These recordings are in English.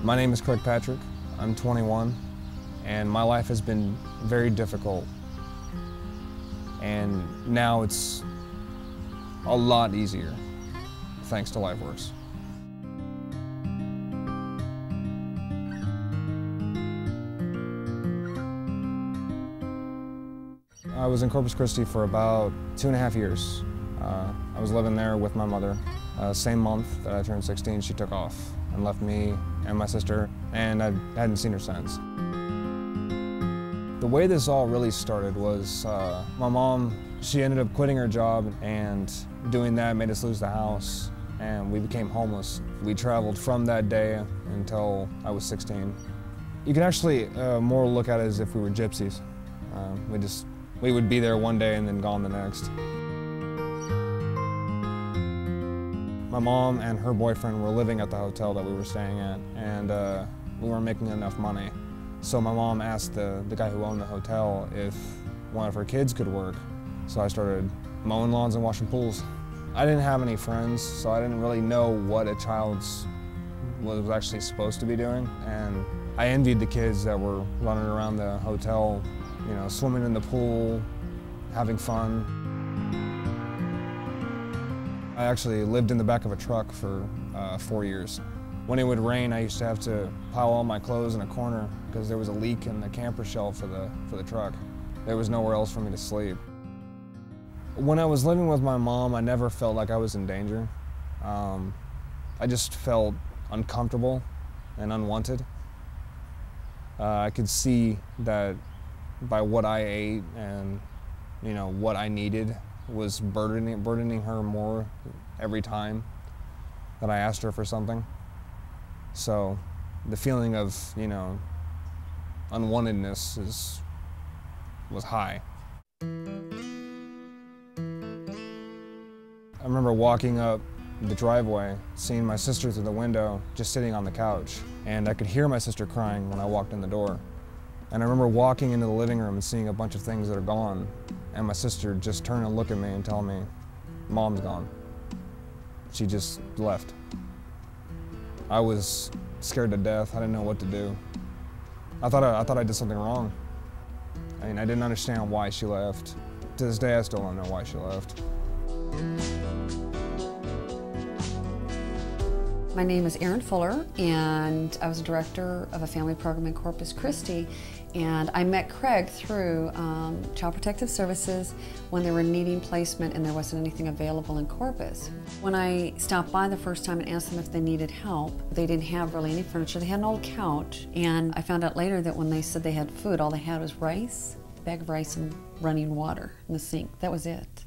My name is Craig Patrick. I'm 21, and my life has been very difficult. And now it's a lot easier, thanks to LifeWorks. I was in Corpus Christi for about 2.5 years. I was living there with my mother. Same month that I turned 16, she took off and left me and my sister, and I hadn't seen her since. The way this all really started was my mom, she ended up quitting her job, and doing that made us lose the house, and we became homeless. We traveled from that day until I was 16. You can actually more look at it as if we were gypsies. We would be there one day and then gone the next. My mom and her boyfriend were living at the hotel that we were staying at, and we weren't making enough money. So my mom asked the guy who owned the hotel if one of her kids could work. So I started mowing lawns and washing pools. I didn't have any friends, so I didn't really know what a child was actually supposed to be doing. And I envied the kids that were running around the hotel, you know, swimming in the pool, having fun. I actually lived in the back of a truck for 4 years. When it would rain, I used to have to pile all my clothes in a corner because there was a leak in the camper shell for the truck. There was nowhere else for me to sleep. When I was living with my mom, I never felt like I was in danger. I just felt uncomfortable and unwanted. I could see that by what I ate and, you know, what I needed was burdening her more every time that I asked her for something. So the feeling of, you know, unwantedness was high. I remember walking up the driveway, seeing my sister through the window, just sitting on the couch, and I could hear my sister crying when I walked in the door. And I remember walking into the living room and seeing a bunch of things that are gone, and my sister just turn and look at me and tell me, "Mom's gone." She just left. I was scared to death. I didn't know what to do. I thought I did something wrong. I mean, I didn't understand why she left. To this day, I still don't know why she left. My name is Erin Fuller, and I was a director of a family program in Corpus Christi, and I met Craig through Child Protective Services when they were needing placement and there wasn't anything available in Corpus. When I stopped by the first time and asked them if they needed help, they didn't have really any furniture. They had an old couch, and I found out later that when they said they had food, all they had was rice, a bag of rice and running water in the sink. That was it.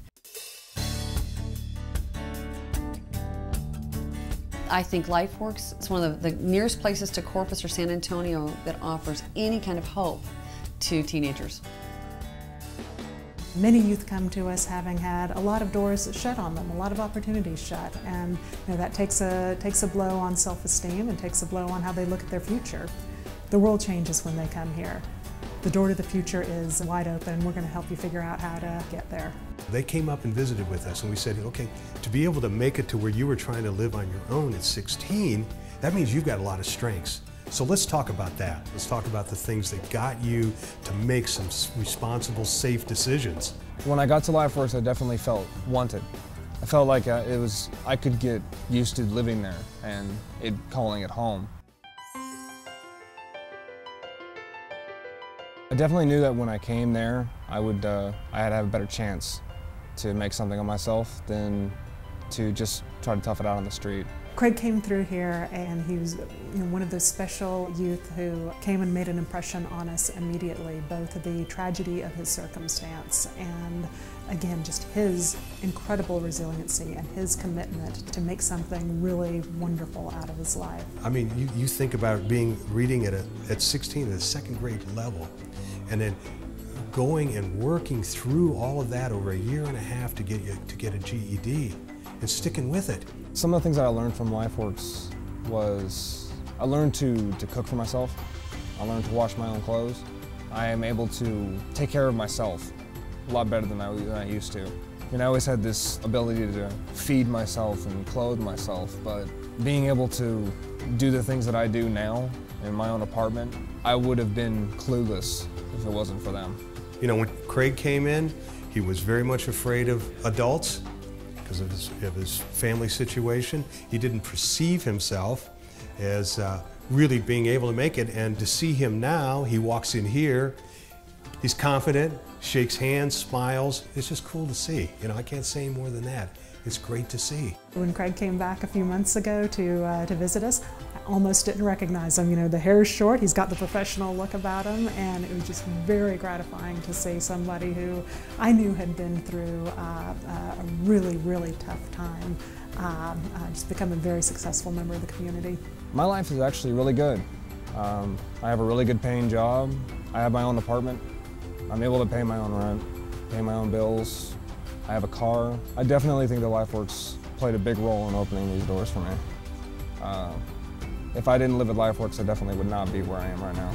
I think LifeWorks is one of the nearest places to Corpus or San Antonio that offers any kind of hope to teenagers. Many youth come to us having had a lot of doors shut on them, a lot of opportunities shut, and you know, that takes a blow on self-esteem and takes a blow on how they look at their future. The world changes when they come here. The door to the future is wide open, and we're going to help you figure out how to get there. They came up and visited with us, and we said, okay, to be able to make it to where you were trying to live on your own at 16, that means you've got a lot of strengths. So let's talk about that. Let's talk about the things that got you to make some responsible, safe decisions. When I got to LifeWorks, I definitely felt wanted. I felt like I could get used to living there and calling it home. I definitely knew that when I came there, I had to have a better chance to make something of myself than to just try to tough it out on the street. Craig came through here, and he was one of those special youth who came and made an impression on us immediately, both the tragedy of his circumstance and, again, just his incredible resiliency and his commitment to make something really wonderful out of his life. I mean, you think about reading at 16 at a second grade level, and then going and working through all of that over a year and a half to get a GED and sticking with it. Some of the things that I learned from LifeWorks was I learned to cook for myself. I learned to wash my own clothes. I am able to take care of myself a lot better than I used to. And I always had this ability to feed myself and clothe myself, but being able to do the things that I do now in my own apartment, I would have been clueless if it wasn't for them. You know, when Craig came in, he was very much afraid of adults because of his family situation. He didn't perceive himself as really being able to make it, and to see him now, he walks in here, he's confident, shakes hands, smiles. It's just cool to see. You know, I can't say more than that. It's great to see. When Craig came back a few months ago to visit us, I almost didn't recognize him. You know, the hair is short, he's got the professional look about him, and it was just very gratifying to see somebody who I knew had been through a really, really tough time just become a very successful member of the community. My life is actually really good. I have a really good paying job. I have my own apartment. I'm able to pay my own rent, pay my own bills. I have a car. I definitely think that LifeWorks played a big role in opening these doors for me. If I didn't live at LifeWorks, I definitely would not be where I am right now.